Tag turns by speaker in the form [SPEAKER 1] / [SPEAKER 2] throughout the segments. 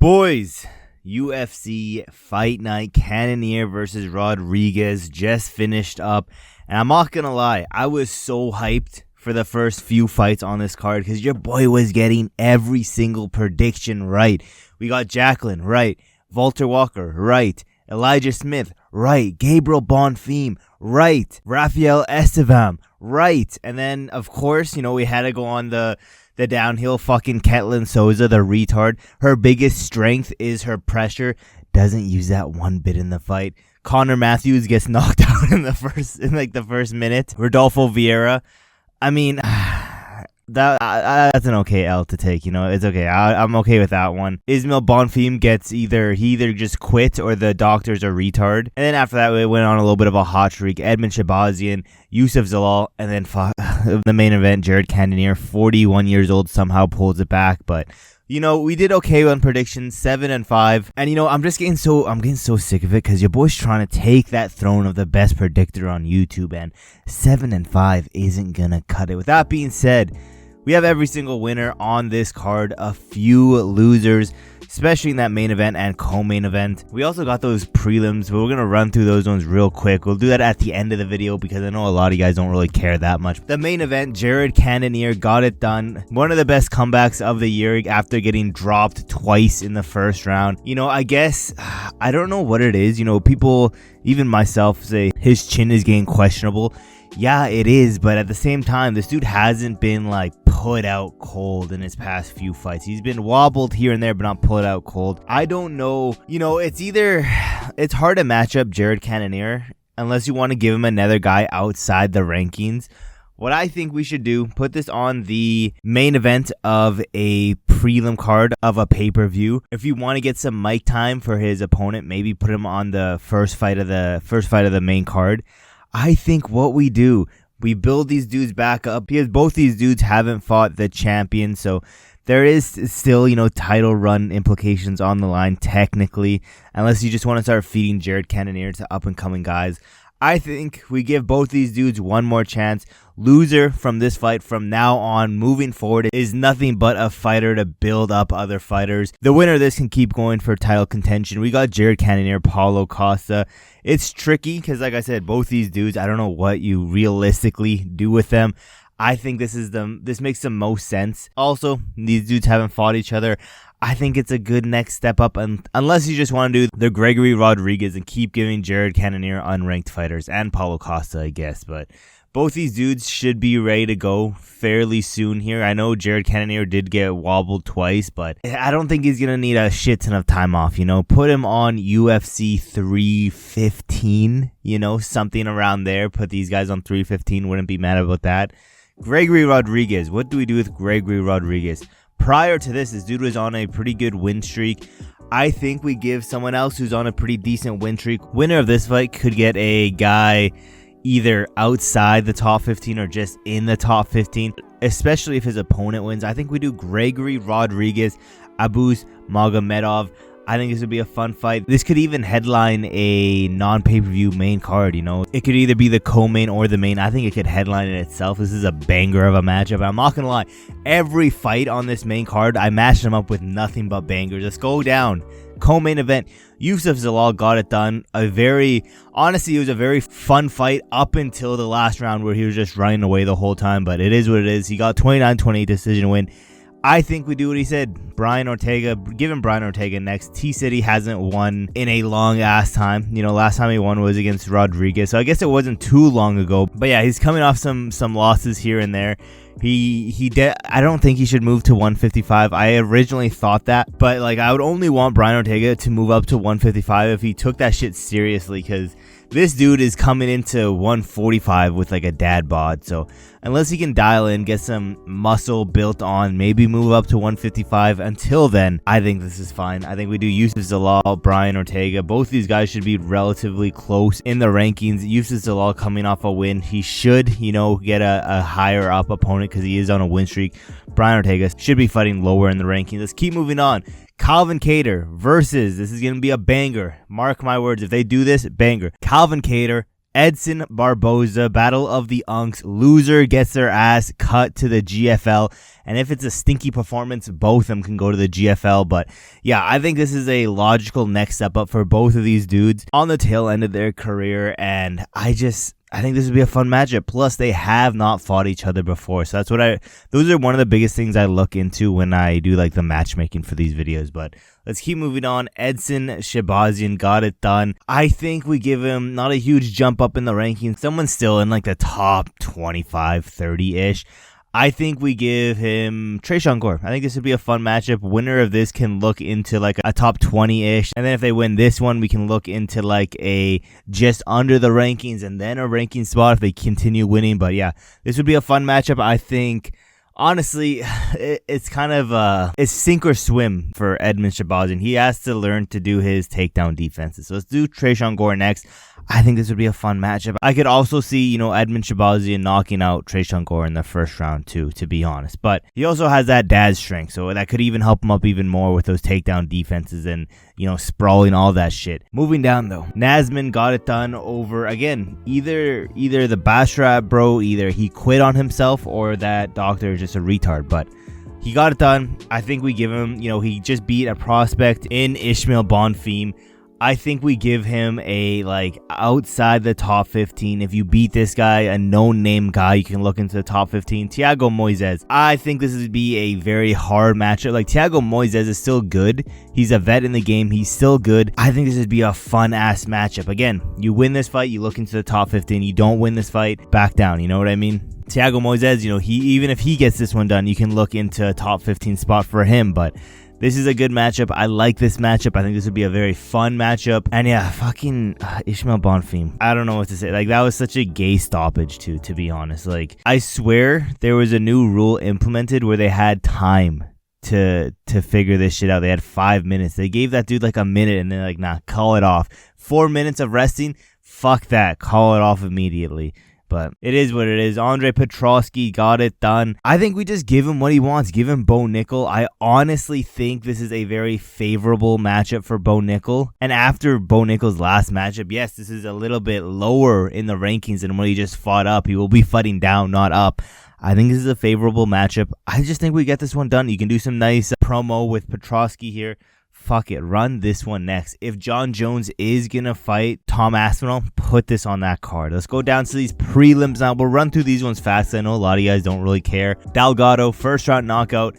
[SPEAKER 1] Boys, UFC Fight Night, Cannonier versus Rodrigues just finished up. And I'm not going to lie, I was so hyped for the first few fights on this card because your boy was getting every single prediction right. We got Jacqueline right, Valter Walker right, Elijah Smith right, Gabriel Bonfim right, Rafael Estevam right. And then, of course, we had to go on the downhill. Fucking Ketlin Souza, the retard. Her biggest strength is her pressure. Doesn't use that one bit in the fight. Connor Matthews gets knocked out in the first minute. Rodolfo Vieira. I mean, that's an okay L to take. It's okay. I'm okay with that one. Ismael Bonfim gets either just quit or the doctor's a retard. And then after that, we went on a little bit of a hot streak. Edmen Shahbazyan, Youssef Zalal, and then the main event, Jared Cannonier, 41 years old, somehow pulls it back. But we did okay on predictions, 7-5. And I'm getting so sick of it because your boy's trying to take that throne of the best predictor on YouTube, and 7-5 isn't gonna cut it. With that being said, we have every single winner on this card, a few losers, especially in that main event and co-main event. We also got those prelims, but we're going to run through those ones real quick. We'll do that at the end of the video because I know a lot of you guys don't really care that much. The main event, Jared Cannonier got it done. One of the best comebacks of the year after getting dropped twice in the first round. I guess, I don't know what it is. People, even myself, say his chin is getting questionable. Yeah, it is, but at the same time, this dude hasn't been put out cold in his past few fights. He's been wobbled here and there, but not put out cold. I don't know. It's hard to match up Jared Cannonier unless you want to give him another guy outside the rankings. What I think we should do, put this on the main event of a prelim card of a pay-per-view. If you want to get some mic time for his opponent, maybe put him on the first fight of the main card. I think what we do, we build these dudes back up because both these dudes haven't fought the champion. So there is still, title run implications on the line technically, unless you just want to start feeding Jared Cannonier to up and coming guys. I think we give both these dudes one more chance. Loser from this fight from now on moving forward is nothing but a fighter to build up other fighters. The winner of this can keep going for title contention. We got Jared Cannonier, Paulo Costa. It's tricky because, like I said, both these dudes, I don't know what you realistically do with them. I think this makes the most sense. Also, these dudes haven't fought each other. I think it's a good next step up, unless you just want to do the Gregory Rodrigues and keep giving Jared Cannonier unranked fighters, and Paulo Costa, I guess. But both these dudes should be ready to go fairly soon here. I know Jared Cannonier did get wobbled twice, but I don't think he's going to need a shit ton of time off, Put him on UFC 315, something around there. Put these guys on 315, wouldn't be mad about that. Gregory Rodrigues, what do we do with Gregory Rodrigues? Prior to this dude was on a pretty good win streak. I think we give someone else who's on a pretty decent win streak. Winner of this fight could get a guy either outside the top 15 or just in the top 15, especially if his opponent wins. I think we do Gregory Rodrigues, Abus Magomedov. I think this would be a fun fight. This could even headline a non-pay-per-view main card, It could either be the co-main or the main. I think it could headline it itself. This is a banger of a matchup. I'm not going to lie. Every fight on this main card, I matched them up with nothing but bangers. Let's go down. Co-main event, Youssef Zalal got it done. Honestly, it was a very fun fight up until the last round where he was just running away the whole time. But it is what it is. He got 29-28 decision win. I think we do what he said. Brian Ortega, give him Brian Ortega next. T-City hasn't won in a long ass time. Last time he won was against Rodrigues. So I guess it wasn't too long ago. But yeah, he's coming off some losses here and there. I don't think he should move to 155. I originally thought that, but I would only want Brian Ortega to move up to 155 if he took that shit seriously, because this dude is coming into 145 with a dad bod. So unless he can dial in, get some muscle built on, maybe move up to 155. Until then, I think this is fine. I think we do Youssef Zalal, Brian Ortega. Both these guys should be relatively close in the rankings. Youssef Zalal coming off a win. He should, get a higher up opponent because he is on a win streak. Brian Ortega should be fighting lower in the rankings. Let's keep moving on. Calvin Kattar versus, this is going to be a banger. Mark my words, if they do this, banger. Calvin Kattar, Edson Barboza, Battle of the Unks. Loser gets their ass cut to the GFL. And if it's a stinky performance, both of them can go to the GFL. But yeah, I think this is a logical next step up for both of these dudes on the tail end of their career. And I think this would be a fun matchup. Plus, they have not fought each other before. So those are one of the biggest things I look into when I do like the matchmaking for these videos. But let's keep moving on. Edmen Shahbazyan got it done. I think we give him not a huge jump up in the rankings. Someone's still in like the top 25, 30-ish. I think we give him Tresean Gore. I think this would be a fun matchup. Winner of this can look into like a top 20-ish. And then if they win this one, we can look into like a just under the rankings and then a ranking spot if they continue winning. But yeah, this would be a fun matchup. I think, honestly, it's kind of it's sink or swim for Edmen Shahbazyan. He has to learn to do his takedown defenses. So let's do Tresean Gore next. I think this would be a fun matchup. I could also see, Edmen Shahbazyan knocking out Tresean Gore in the first round too, to be honest. But he also has that dad strength, so that could even help him up even more with those takedown defenses and, sprawling all that shit. Moving down though, Nazim got it done over, again, either the Bashrab bro, either he quit on himself or that doctor is just a retard, but he got it done. I think we give him, he just beat a prospect in Ismael Bonfim. I think we give him a, outside the top 15. If you beat this guy, a no-name guy, you can look into the top 15. Thiago Moises. I think this would be a very hard matchup. Thiago Moises is still good. He's a vet in the game. He's still good. I think this would be a fun-ass matchup. Again, you win this fight, you look into the top 15. You don't win this fight, back down. You know what I mean? Thiago Moises, even if he gets this one done, you can look into a top 15 spot for him, but this is a good matchup. I like this matchup. I think this would be a very fun matchup. And yeah, fucking Ismael Bonfim. I don't know what to say. That was such a gay stoppage too, to be honest. I swear there was a new rule implemented where they had time to figure this shit out. They had 5 minutes. They gave that dude a minute and they're nah, call it off. 4 minutes of resting? Fuck that. Call it off immediately. But it is what it is. Andre Petroski got it done. I think we just give him what he wants. Give him Bo Nickel. I honestly think this is a very favorable matchup for Bo Nickel. And after Bo Nickel's last matchup, yes, this is a little bit lower in the rankings than when he just fought up. He will be fighting down, not up. I think this is a favorable matchup. I just think we get this one done. You can do some nice promo with Petroski here. Fuck it, run this one next. If John Jones is gonna fight Tom Aspinall, put this on that card. Let's go down to these prelims now. We'll run through these ones fast. I know a lot of you guys don't really care. Delgado, first round knockout.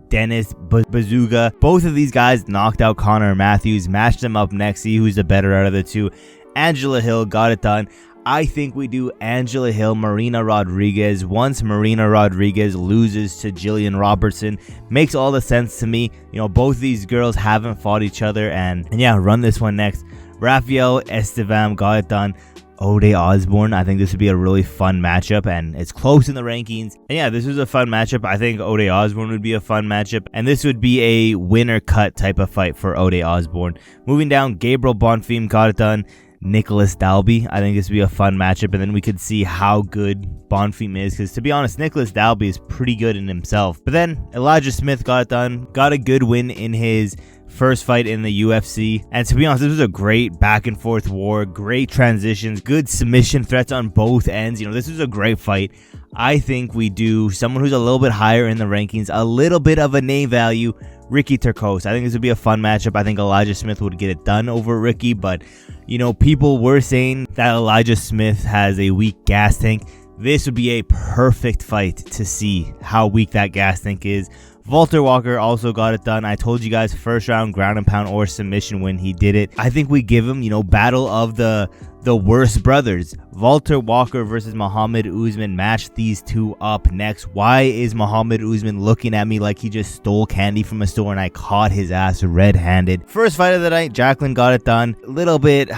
[SPEAKER 1] Dennis Bazooga. Both of these guys knocked out Connor Matthews. Matched them up next. See who's the better out of the two. Angela Hill got it done. I think we do Angela Hill, Marina Rodriguez. Once Marina Rodriguez loses to Jillian Robertson, makes all the sense to me. Both these girls haven't fought each other, and yeah, run this one next. Rafael Estevam got it done. Ode Osborne. I think this would be a really fun matchup, and it's close in the rankings. And yeah, this was a fun matchup. I think Ode Osborne would be a fun matchup, and this would be a winner cut type of fight for Ode Osborne. Moving down, Gabriel Bonfim got it done. Nicholas Dalby. I think this would be a fun matchup, and then we could see how good Bonfim is, because to be honest, Nicholas Dalby is pretty good in himself. But then Elijah Smith got it done, got a good win in his first fight in the UFC, and to be honest, this was a great back and forth war, great transitions, good submission threats on both ends. This was a great fight. I think we do someone who's a little bit higher in the rankings, a little bit of a name value, Ricky Turcos. I think this would be a fun matchup. I think Elijah Smith would get it done over Ricky, but people were saying that Elijah Smith has a weak gas tank. This would be a perfect fight to see how weak that gas tank is. Valter Walker also got it done. I told you guys, first round ground and pound or submission when he did it. I think we give him, battle of the worst brothers. Valter Walker versus Muhammad Usman. Match these two up next. Why is Muhammad Usman looking at me like he just stole candy from a store and I caught his ass red-handed? First fight of the night, Jacqueline got it done. A little bit,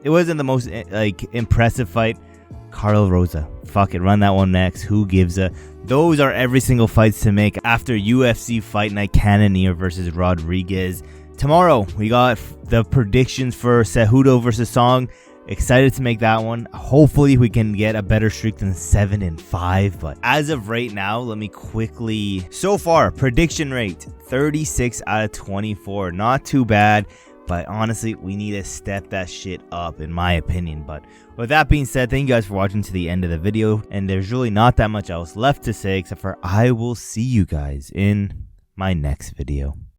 [SPEAKER 1] it wasn't the most impressive fight. Carl Rosa. Fuck it, run that one next. Who gives a... Those are every single fights to make after UFC Fight Night. Cannonier versus Rodrigues. Tomorrow, we got the predictions for Cejudo versus Song. Excited to make that one. Hopefully, we can get a better streak than 7-5. But as of right now, let me quickly... So far, prediction rate, 36 out of 24. Not too bad. But honestly, we need to step that shit up, in my opinion. But with that being said, thank you guys for watching to the end of the video. And there's really not that much else left to say, except for I will see you guys in my next video.